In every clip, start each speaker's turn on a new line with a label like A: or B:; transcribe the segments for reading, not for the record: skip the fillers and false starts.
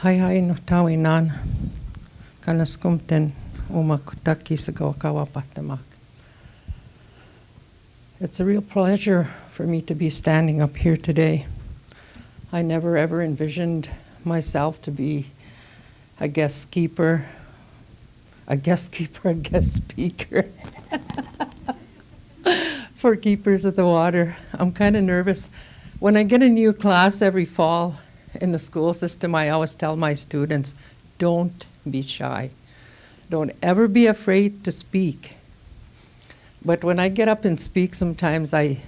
A: Hai no tawinan kanaskumten umakutaki sagawakawapatemak. It's a real pleasure for me to be standing up here today. I never ever envisioned myself to be a guest speaker. For Keepers of the Water. I'm kind of nervous. When I get a new class every fall in the school system, I always tell my students, don't be shy. Don't ever be afraid to speak. But when I get up and speak, sometimes I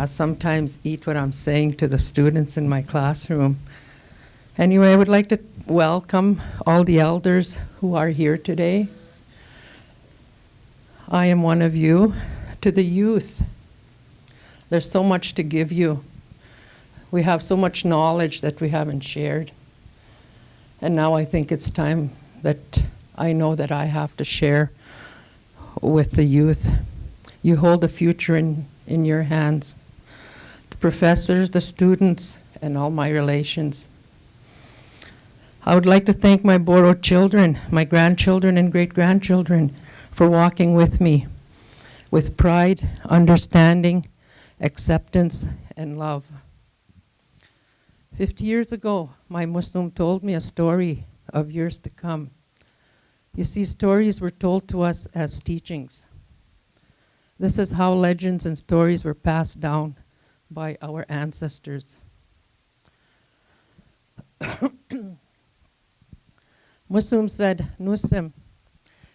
A: sometimes eat what I'm saying to the students in my classroom. Anyway, I would like to welcome all the elders who are here today. I am one of you. To the youth, there's so much to give you. We have so much knowledge that we haven't shared. And now I think it's time that I know that I have to share with the youth. You hold the future in your hands. The professors, the students, and all my relations. I would like to thank my Boro children, my grandchildren and great-grandchildren for walking with me with pride, understanding, acceptance, and love. 50 years ago, my Muslim told me a story of years to come. You see, stories were told to us as teachings. This is how legends and stories were passed down by our ancestors. Muslim said, Nusim,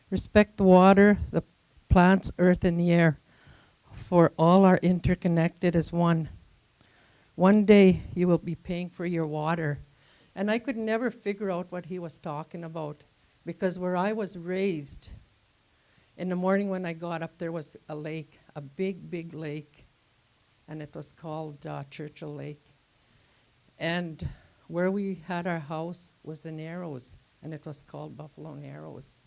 A: respect the water, the plants, earth, and the air, for all are interconnected as one. One day you will be paying for your water. And I could never figure out what he was talking about, because where I was raised, in the morning when I got up, there was a lake, a big, big lake, and it was called Churchill Lake. And where we had our house was the Narrows, and it was called Buffalo Narrows.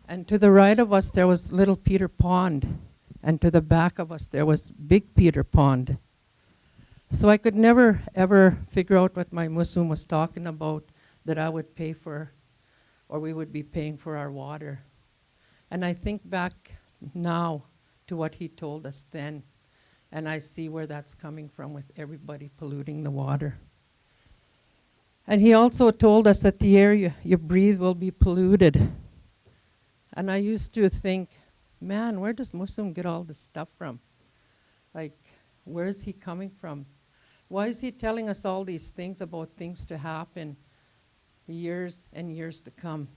A: And to the right of us, there was Little Peter Pond. And to the back of us, there was Big Peter Pond. So I could never, ever figure out what my Muslim was talking about, that I would pay for, or we would be paying for our water. And I think back now to what he told us then, and I see where that's coming from with everybody polluting the water. And he also told us that the air you breathe will be polluted. And I used to think, man, where does Muslim get all this stuff from? Like, where is he coming from? Why is he telling us all these things about things to happen years and years to come?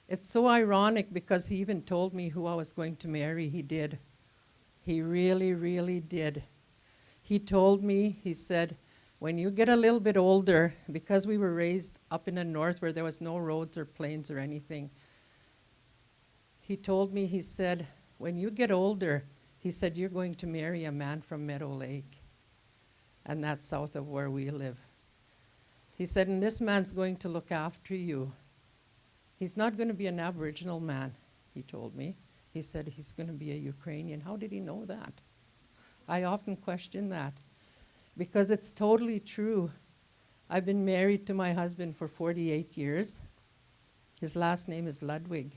A: It's so ironic because he even told me who I was going to marry. He did. He really, really did. He told me, he said, when you get a little bit older, because we were raised up in the north where there was no roads or planes or anything, he told me, he said, when you get older, he said, you're going to marry a man from Meadow Lake. And that's south of where we live. He said, and this man's going to look after you. He's not going to be an Aboriginal man, he told me. He said he's going to be a Ukrainian. How did he know that? I often question that, because it's totally true. I've been married to my husband for 48 years. His last name is Ludwig.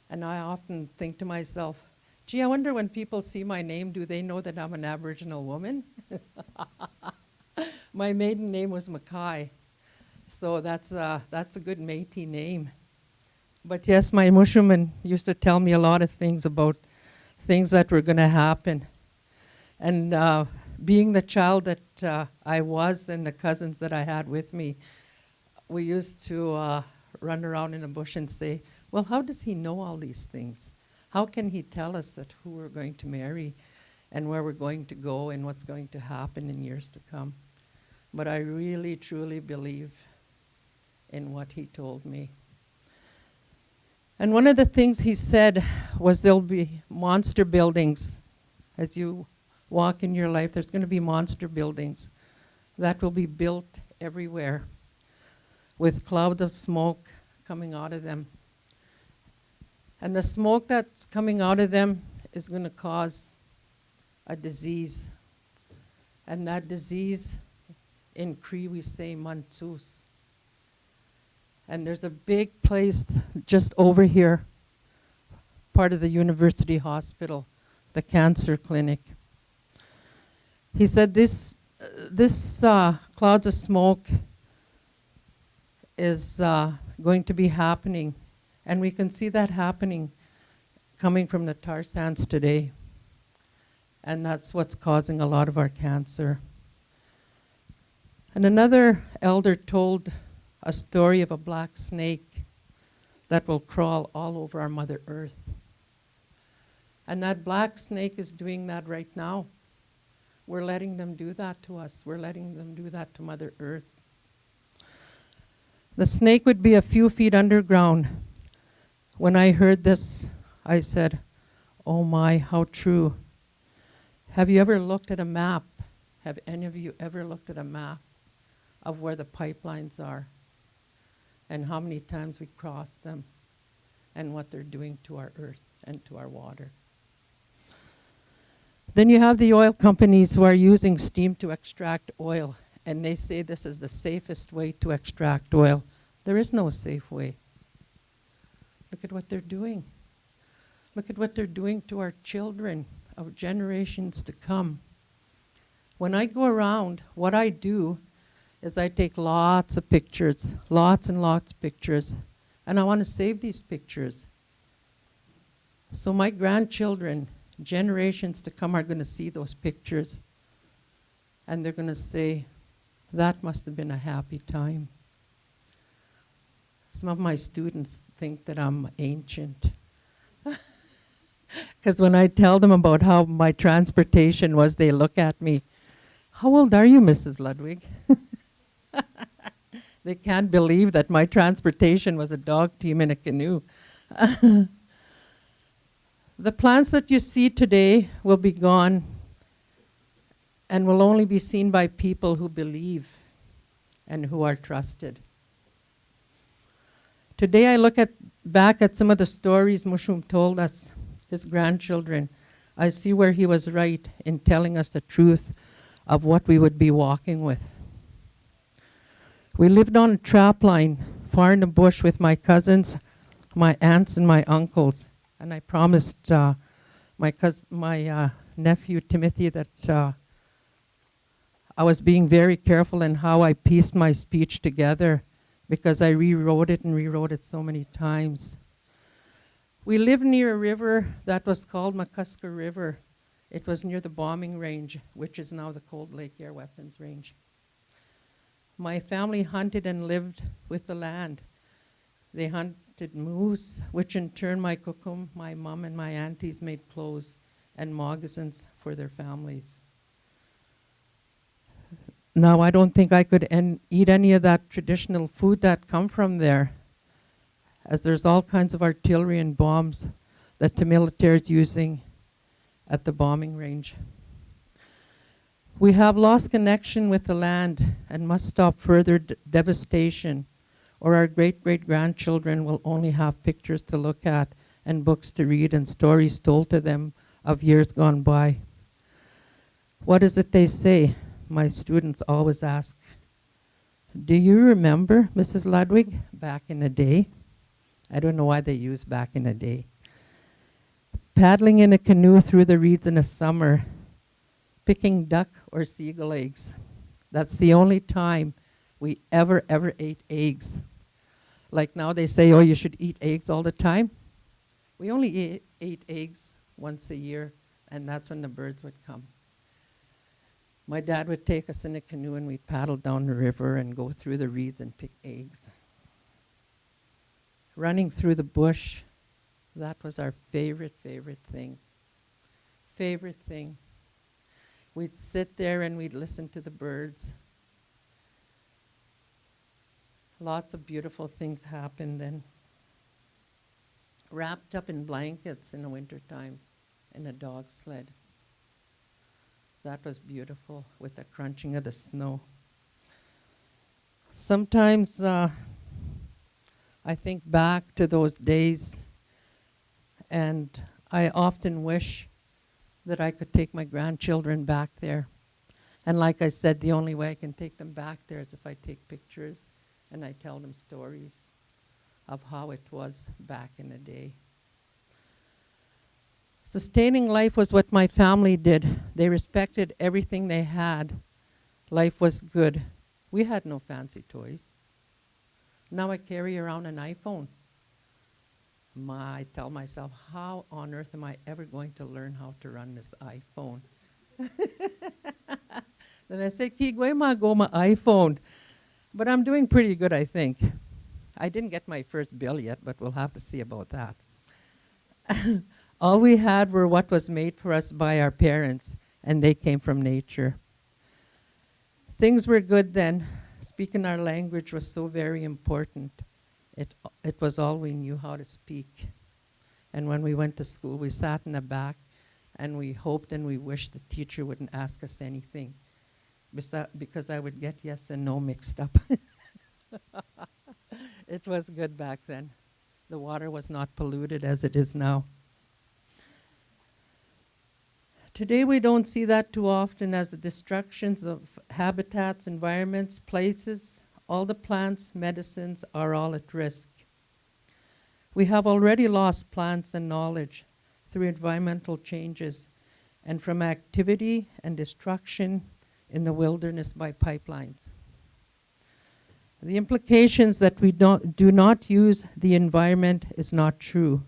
A: And I often think to myself, gee, I wonder when people see my name, do they know that I'm an Aboriginal woman? My maiden name was Makere, so that's a good Métis name. But yes, my Mushuman used to tell me a lot of things about things that were going to happen. And being the child that I was and the cousins that I had with me, we used to run around in the bush and say, well, how does he know all these things? How can he tell us that who we're going to marry and where we're going to go and what's going to happen in years to come? But I really, truly believe in what he told me. And one of the things he said was there'll be monster buildings. As you walk in your life, there's going to be monster buildings that will be built everywhere with clouds of smoke coming out of them. And the smoke that's coming out of them is going to cause a disease. And that disease In Cree, we say Mantsus. And there's a big place just over here, part of the university hospital, the cancer clinic. He said this clouds of smoke is going to be happening, and we can see that happening coming from the tar sands today. And that's what's causing a lot of our cancer. And another elder told a story of a black snake that will crawl all over our Mother Earth. And that black snake is doing that right now. We're letting them do that to us. We're letting them do that to Mother Earth. The snake would be a few feet underground. When I heard this, I said, oh my, how true. Have you ever looked at a map? Have any of you ever looked at a map of where the pipelines are and how many times we cross them and what they're doing to our earth and to our water? Then you have the oil companies who are using steam to extract oil, and they say this is the safest way to extract oil. There is no safe way. Look at what they're doing. Look at what they're doing to our children of generations to come. When I go around, what I do is I take lots of pictures, lots and lots of pictures, and I want to save these pictures. So my grandchildren, generations to come, are going to see those pictures, and they're going to say, that must have been a happy time. Some of my students think that I'm ancient. Because when I tell them about how my transportation was, they look at me, how old are you, Mrs. Ludwig? They can't believe that my transportation was a dog team in a canoe. The plants that you see today will be gone and will only be seen by people who believe and who are trusted. Today I look back at some of the stories Mushum told us, his grandchildren. I see where he was right in telling us the truth of what we would be walking with. We lived on a trap line far in the bush with my cousins, my aunts, and my uncles. And I promised my nephew Timothy that I was being very careful in how I pieced my speech together, because I rewrote it so many times. We lived near a river that was called Makere River. It was near the bombing range, which is now the Cold Lake Air Weapons Range. My family hunted and lived with the land. They hunted moose, which in turn my kukum, my mom, and my aunties made clothes and moccasins for their families. Now, I don't think I could eat any of that traditional food that come from there, as there's all kinds of artillery and bombs that the military is using at the bombing range. We have lost connection with the land and must stop further devastation, or our great-great-grandchildren will only have pictures to look at and books to read and stories told to them of years gone by. What is it they say? My students always ask, do you remember, Mrs. Ludwig, back in the day? I don't know why they use back in the day. Paddling in a canoe through the reeds in the summer, picking duck or seagull eggs. That's the only time we ever ate eggs. Like now they say, oh, you should eat eggs all the time. We only ate eggs once a year, and that's when the birds would come. My dad would take us in a canoe and we'd paddle down the river and go through the reeds and pick eggs. Running through the bush, that was our favorite thing. Favorite thing. We'd sit there and we'd listen to the birds. Lots of beautiful things happened, and wrapped up in blankets in the wintertime in a dog sled. That was beautiful with the crunching of the snow. Sometimes I think back to those days, and I often wish that I could take my grandchildren back there And like I said, the only way I can take them back there is if I take pictures and I tell them stories of how it was back in the day. Sustaining life was what my family did. They respected everything they had. Life was good. We had no fancy toys. Now I carry around an iPhone. I tell myself, how on earth am I ever going to learn how to run this iPhone? Then I say, Kigwe ma go my iPhone. But I'm doing pretty good, I think. I didn't get my first bill yet, but we'll have to see about that. All we had were what was made for us by our parents, and they came from nature. Things were good then. Speaking our language was so very important. It was all we knew how to speak. And when we went to school, we sat in the back, and we hoped and we wished the teacher wouldn't ask us anything, because I would get yes and no mixed up. It was good back then. The water was not polluted as it is now. Today we don't see that too often, as the destructions of habitats, environments, places, all the plants, medicines are all at risk. We have already lost plants and knowledge through environmental changes and from activity and destruction in the wilderness by pipelines. The implications that we do not use the environment is not true.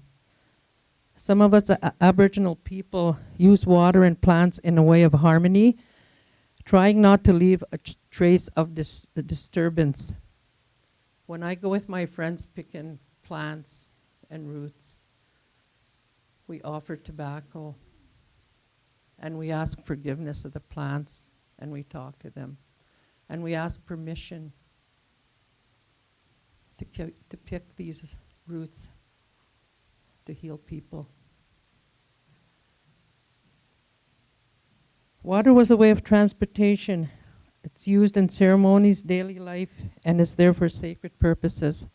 A: Some of us Aboriginal people use water and plants in a way of harmony, trying not to leave a trace of disturbance. When I go with my friends picking plants and roots, we offer tobacco, and we ask forgiveness of the plants, and we talk to them, and we ask permission to pick these roots to heal people. Water was a way of transportation. It's used in ceremonies, daily life, and is there for sacred purposes.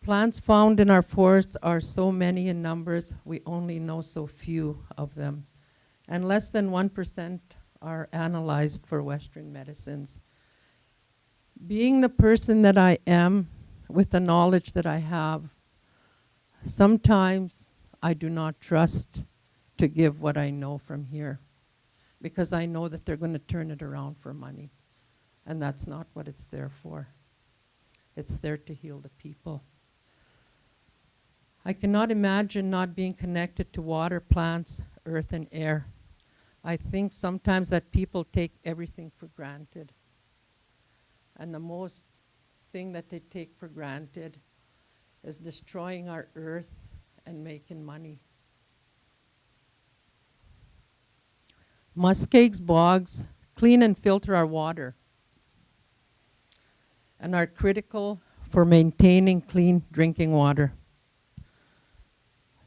A: Plants found in our forests are so many in numbers, we only know so few of them. And less than 1% are analyzed for Western medicines. Being the person that I am, with the knowledge that I have, sometimes I do not trust to give what I know from here, because I know that they're going to turn it around for money. And that's not what it's there for. It's there to heal the people. I cannot imagine not being connected to water, plants, earth, and air. I think sometimes that people take everything for granted. And the most thing that they take for granted is destroying our earth and making money. Muskegs, bogs clean and filter our water and are critical for maintaining clean drinking water.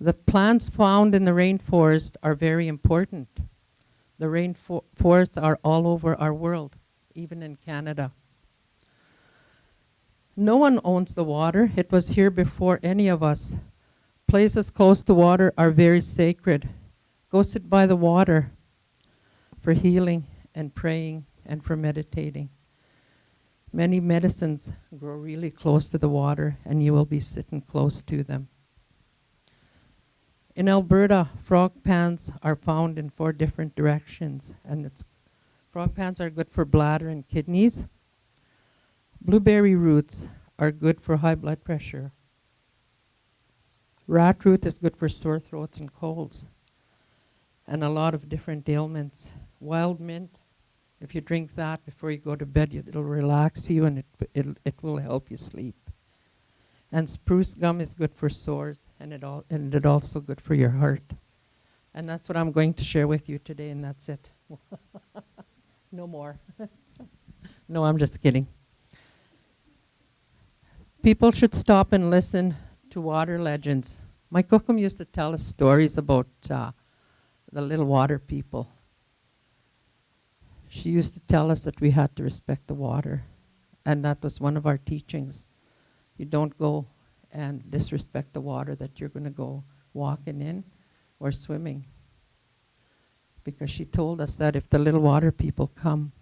A: The plants found in the rainforest are very important. The rainforests are all over our world, even in Canada. No one owns the water. It was here before any of us. Places close to water are very sacred. Go sit by the water for healing and praying and for meditating. Many medicines grow really close to the water, and you will be sitting close to them. In Alberta, frog pans are found in 4 different directions, and frog pans are good for bladder and kidneys. Blueberry roots are good for high blood pressure. Rat root is good for sore throats and colds, and a lot of different ailments. Wild mint, if you drink that before you go to bed, it'll relax you, and it will help you sleep. And spruce gum is good for sores, and it also good for your heart. And that's what I'm going to share with you today, and that's it. No more. No, I'm just kidding. People should stop and listen to water legends. My kokum used to tell us stories about the little water people. She used to tell us that we had to respect the water, and that was one of our teachings. You don't go and disrespect the water that you're going to go walking in or swimming. because she told us that if the little water people come,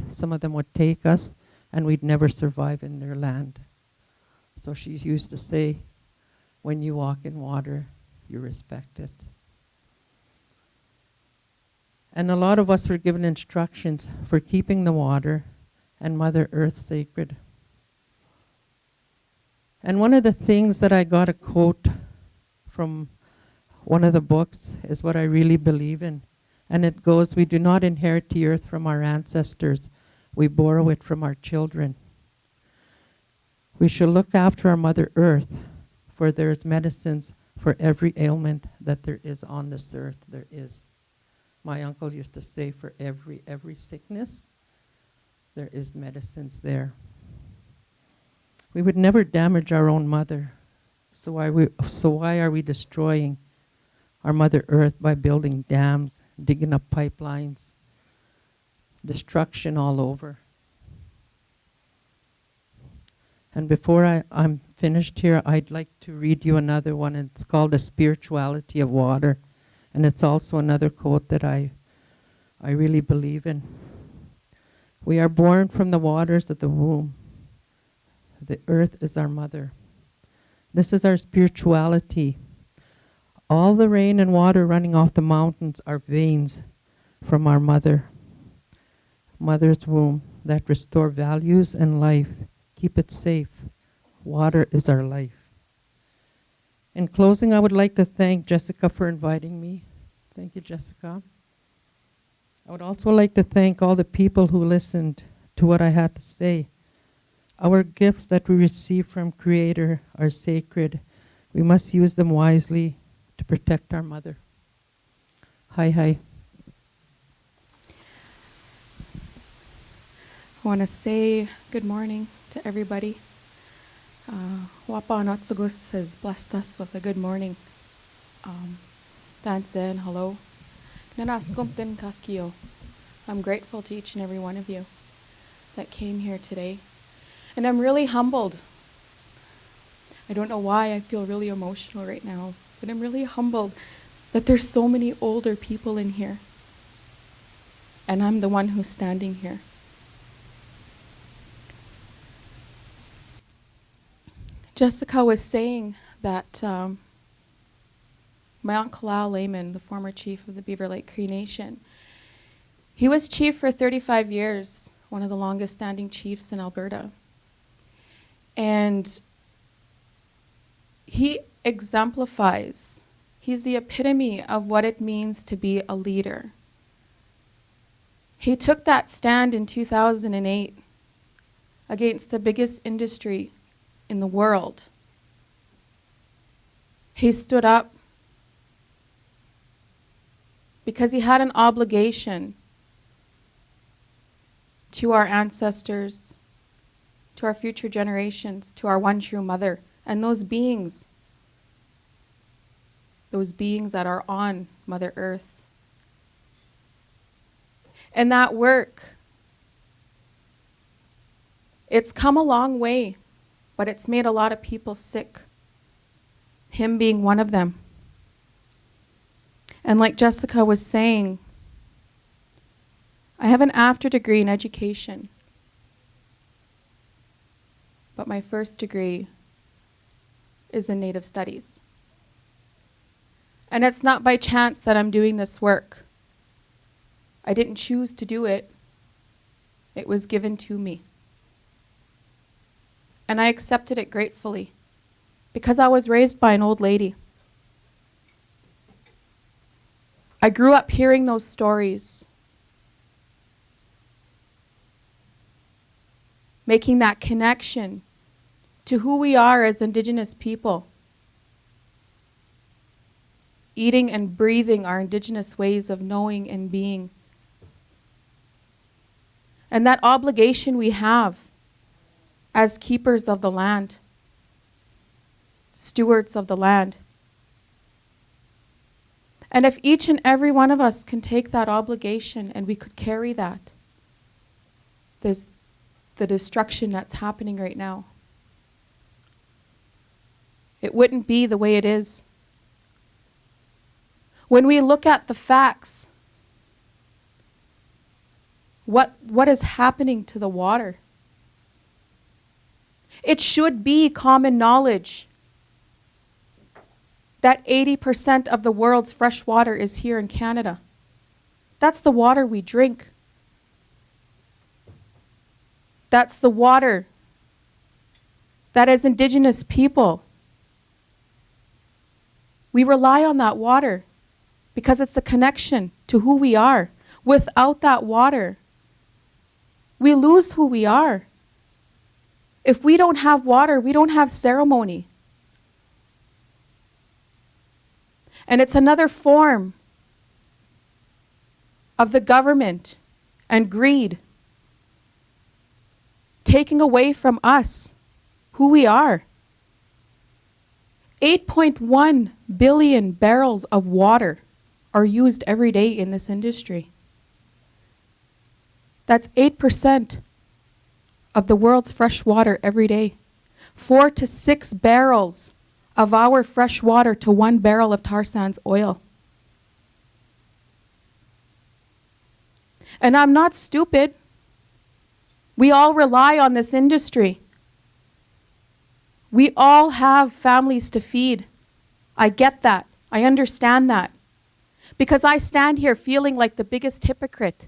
A: some of them would take us and we'd never survive in their land. So she used to say, when you walk in water, you respect it. And a lot of us were given instructions for keeping the water and Mother Earth sacred. And one of the things that I got a quote from one of the books is what I really believe in. And it goes, we do not inherit the earth from our ancestors. We borrow it from our children. We shall look after our Mother Earth, for there is medicines for every ailment that there is on this earth. There is. My uncle used to say, for every sickness, there is medicines there. We would never damage our own mother. So why are we destroying our Mother Earth by building dams, digging up pipelines, destruction all over? And before I'm finished here, I'd like to read you another one. It's called The Spirituality of Water. And it's also another quote that I really believe in. We are born from the waters of the womb. The earth is our mother. This is our spirituality. All the rain and water running off the mountains are veins from our mother's womb that restore values and life. Keep it safe. Water is our life. In closing, I would like to thank Jessica for inviting me. Thank you, Jessica. I would also like to thank all the people who listened to what I had to say. Our gifts that we receive from Creator are sacred. We must use them wisely to protect our mother. Hi, hi.
B: I want to say good morning to everybody. Wapa Anatsugus has blessed us with a good morning. Dansen, hello. Nanaskumpten kakio. I'm grateful to each and every one of you that came here today. And I'm really humbled. I don't know why I feel really emotional right now, but I'm really humbled that there's so many older people in here. And I'm the one who's standing here. Jessica was saying that my uncle Lameman, the former chief of the Beaver Lake Cree Nation, he was chief for 35 years, one of the longest standing chiefs in Alberta. And he exemplifies, he's the epitome of what it means to be a leader. He took that stand in 2008 against the biggest industry in the world. He stood up because he had an obligation to our ancestors, to our future generations, to our one true mother, and those beings that are on Mother Earth. And that work, it's come a long way, but it's made a lot of people sick, him being one of them. And like Jessica was saying, I have an after degree in education, but my first degree is in Native Studies. And it's not by chance that I'm doing this work. I didn't choose to do it. It was given to me. And I accepted it gratefully because I was raised by an old lady. I grew up hearing those stories, making that connection to who we are as Indigenous people, eating and breathing our Indigenous ways of knowing and being. And that obligation we have as keepers of the land, stewards of the land. And if each and every one of us can take that obligation and we could carry that, there's the destruction that's happening right now, it wouldn't be the way it is. When we look at the facts, what is happening to the water? It should be common knowledge that 80% of the world's fresh water is here in Canada. That's the water we drink. That's the water that as Indigenous people, we rely on that water because it's the connection to who we are. Without that water, we lose who we are. If we don't have water, we don't have ceremony. And it's another form of the government and greed taking away from us who we are. 8.1 billion barrels of water are used every day in this industry. That's 8% of the world's fresh water every day. 4 to 6 barrels of our fresh water to 1 barrel of tar sands oil. And I'm not stupid. We all rely on this industry. We all have families to feed. I get that. I understand that. Because I stand here feeling like the biggest hypocrite.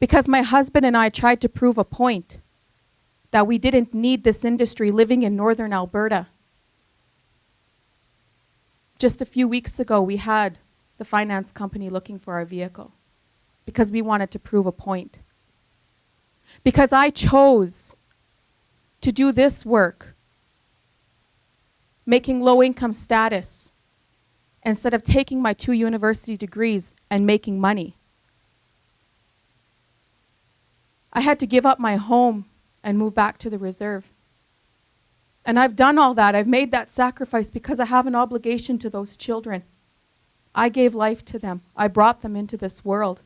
B: Because my husband and I tried to prove a point that we didn't need this industry living in northern Alberta. Just a few weeks ago, we had the finance company looking for our vehicle because we wanted to prove a point. Because I chose to do this work, making low-income status, instead of taking my 2 university degrees and making money. I had to give up my home and move back to the reserve. And I've done all that. I've made that sacrifice because I have an obligation to those children. I gave life to them. I brought them into this world.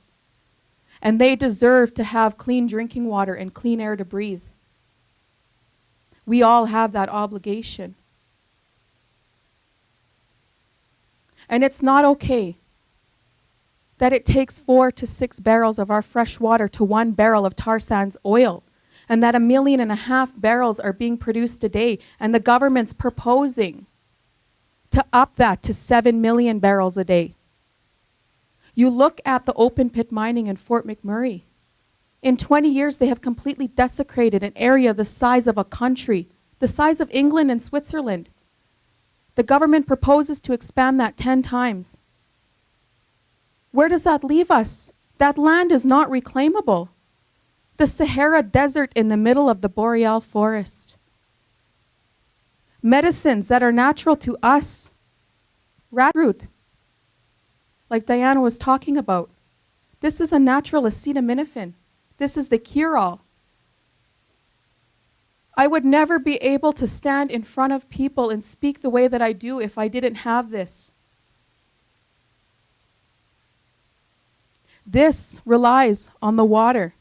B: And they deserve to have clean drinking water and clean air to breathe. We all have that obligation. And it's not okay that it takes 4 to 6 barrels of our fresh water to 1 barrel of tar sands oil, and that 1.5 million barrels are being produced a day, and the government's proposing to up that to 7 million barrels a day. You look at the open pit mining in Fort McMurray. In 20 years, they have completely desecrated an area the size of a country, the size of England and Switzerland. The government proposes to expand that 10 times. Where does that leave us? That land is not reclaimable. The Sahara Desert in the middle of the boreal forest. Medicines that are natural to us. Radroot, like Diana was talking about. This is a natural acetaminophen. This is the cure-all. I would never be able to stand in front of people and speak the way that I do if I didn't have this. This relies on the water.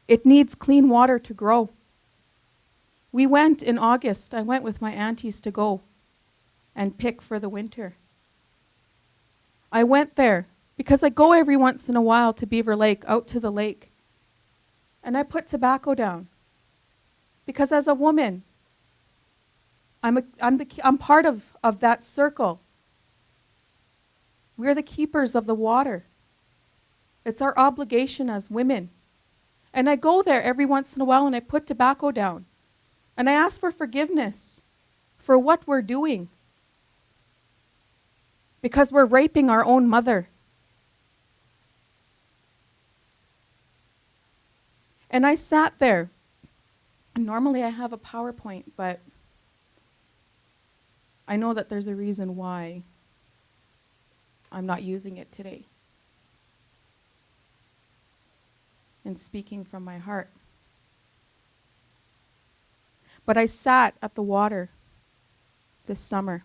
B: It needs clean water to grow. We went in August. I went with my aunties to go and pick for the winter. I went there because I go every once in a while to Beaver Lake, out to the lake. And I put tobacco down. Because as a woman, I'm part of that circle. We're the keepers of the water. It's our obligation as women. And I go there every once in a while and I put tobacco down. And I ask for forgiveness for what we're doing. Because we're raping our own mother. And I sat there. And normally I have a PowerPoint, but I know that there's a reason why I'm not using it today. And speaking from my heart. But I sat at the water this summer.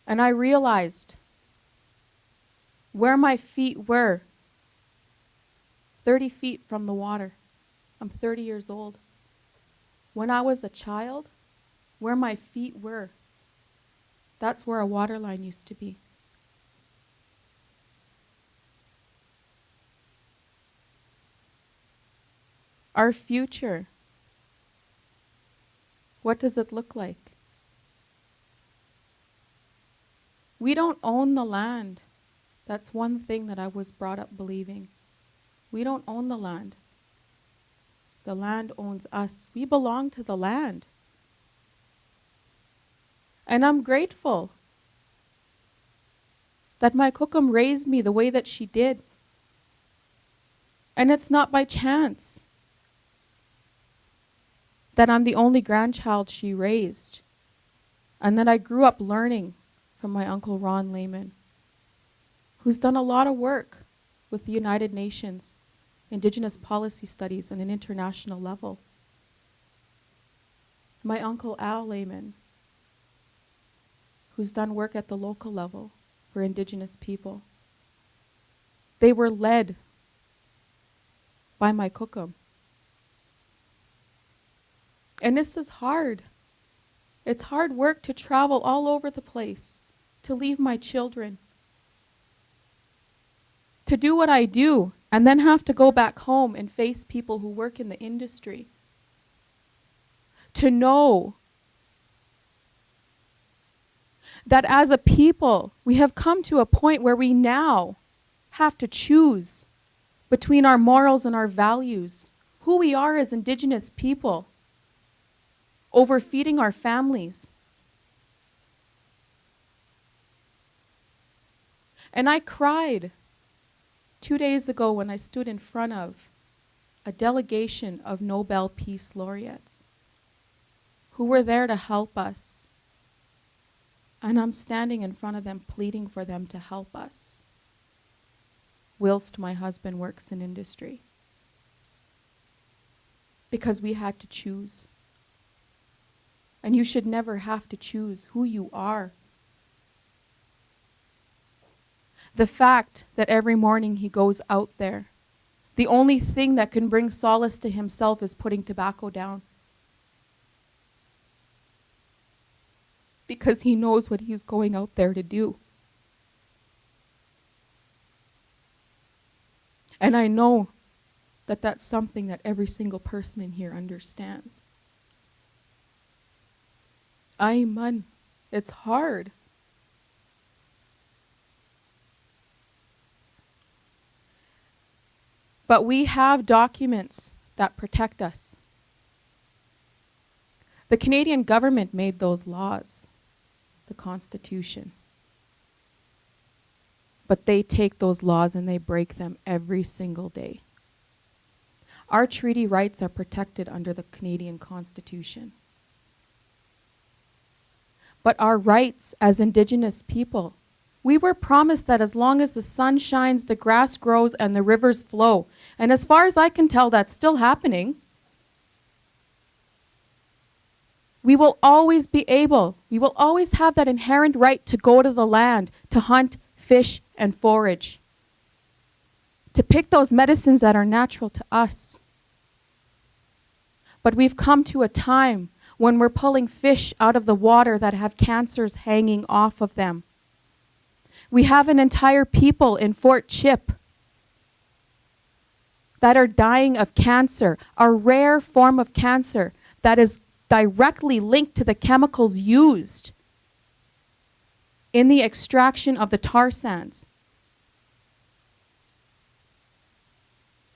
B: And I realized where my feet were 30 feet from the water. I'm 30 years old. When I was a child, where my feet were, that's where a water line used to be. Our future, what does it look like? We don't own the land. That's one thing that I was brought up believing. We don't own the land. The land owns us. We belong to the land. And I'm grateful that my kukum raised me the way that she did. And it's not by chance that I'm the only grandchild she raised, and that I grew up learning from my uncle Ron Lameman, who's done a lot of work with the United Nations, Indigenous policy studies on an international level. My uncle Al Lameman, who's done work at the local level for Indigenous people. They were led by my kukum. And this is hard. It's hard work to travel all over the place, to leave my children, to do what I do, and then have to go back home and face people who work in the industry. To know that as a people, we have come to a point where we now have to choose between our morals and our values, who we are as Indigenous people, over feeding our families. And I cried 2 days ago when I stood in front of a delegation of Nobel Peace Laureates who were there to help us. And I'm standing in front of them pleading for them to help us, whilst my husband works in industry. Because we had to choose. And you should never have to choose who you are. The fact that every morning he goes out there, the only thing that can bring solace to himself is putting tobacco down. Because he knows what he's going out there to do. And I know that that's something that every single person in here understands. Man, it's hard. But we have documents that protect us. The Canadian government made those laws, the Constitution. But they take those laws and they break them every single day. Our treaty rights are protected under the Canadian Constitution. But our rights as Indigenous people, we were promised that as long as the sun shines, the grass grows, and the rivers flow. And as far as I can tell, that's still happening. We will always have that inherent right to go to the land, to hunt, fish, and forage. To pick those medicines that are natural to us. But we've come to a time when we're pulling fish out of the water that have cancers hanging off of them. We have an entire people in Fort Chip that are dying of cancer, a rare form of cancer that is directly linked to the chemicals used in the extraction of the tar sands.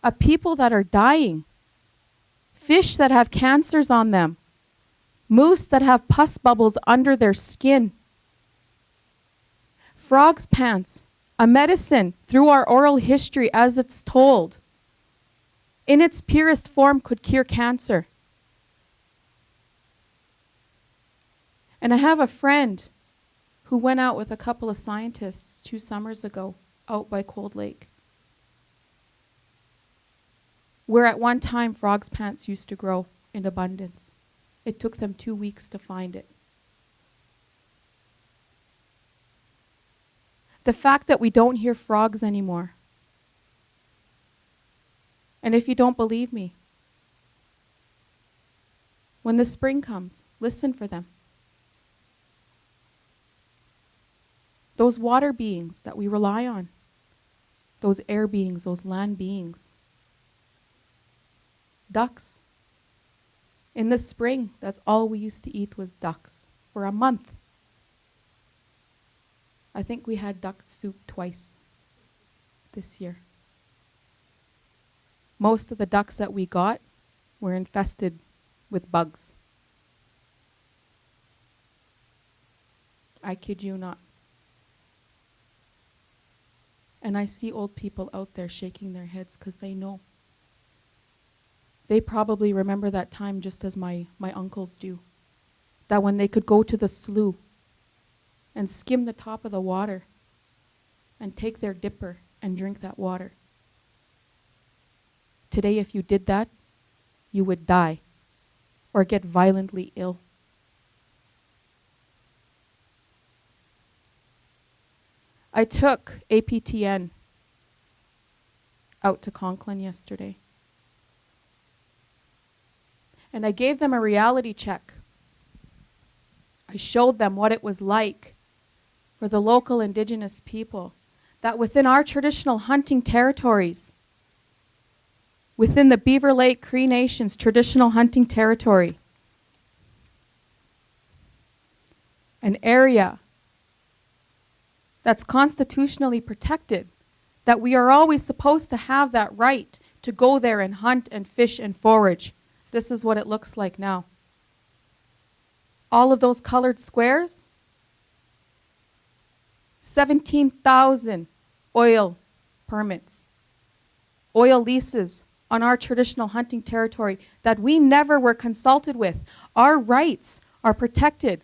B: A people that are dying, fish that have cancers on them, moose that have pus bubbles under their skin, frog's pants, a medicine through our oral history as it's told, in its purest form could cure cancer. And I have a friend who went out with a couple of scientists 2 summers ago out by Cold Lake, where at one time frog's pants used to grow in abundance. It took them 2 weeks to find it. The fact that we don't hear frogs anymore. And if you don't believe me, When the spring comes, listen for them. Those water beings that we rely on, those air beings, those land beings. Ducks. In the spring, that's all we used to eat was ducks for a month. I think we had duck soup twice this year. Most of the ducks that we got were infested with bugs. I kid you not. And I see old people out there shaking their heads because they know. They probably remember that time just as my uncles do. That when they could go to the slough and skim the top of the water and take their dipper and drink that water. Today, if you did that, you would die or get violently ill. I took APTN out to Conklin yesterday. And I gave them a reality check. I showed them what it was like for the local Indigenous people, that within our traditional hunting territories, within the Beaver Lake Cree Nation's traditional hunting territory, an area that's constitutionally protected, that we are always supposed to have that right to go there and hunt and fish and forage. This is what it looks like now. All of those colored squares, 17,000 oil permits, oil leases on our traditional hunting territory that we never were consulted with. Our rights are protected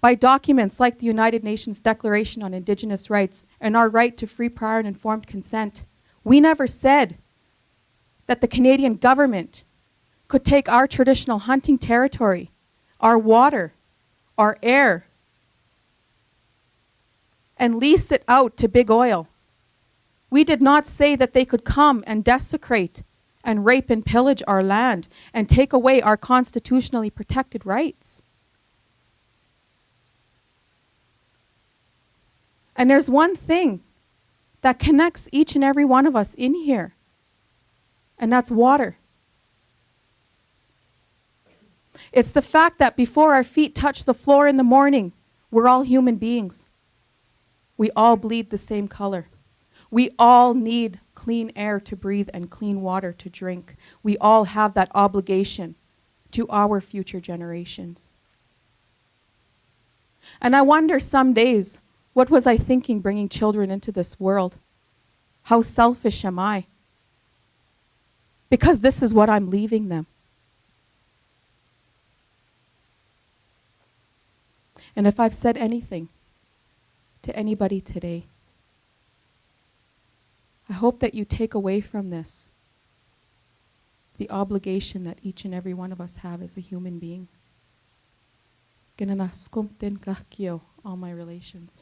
B: by documents like the United Nations Declaration on Indigenous Rights and our right to free, prior, and informed consent. We never said that the Canadian government could take our traditional hunting territory, our water, our air, and lease it out to big oil. We did not say that they could come and desecrate and rape and pillage our land and take away our constitutionally protected rights. And there's one thing that connects each and every one of us in here, and that's water. It's the fact that before our feet touch the floor in the morning, we're all human beings. We all bleed the same color. We all need clean air to breathe and clean water to drink. We all have that obligation to our future generations. And I wonder some days, what was I thinking bringing children into this world? How selfish am I? Because this is what I'm leaving them. And if I've said anything to anybody today, I hope that you take away from this the obligation that each and every one of us have as a human being. All my relations.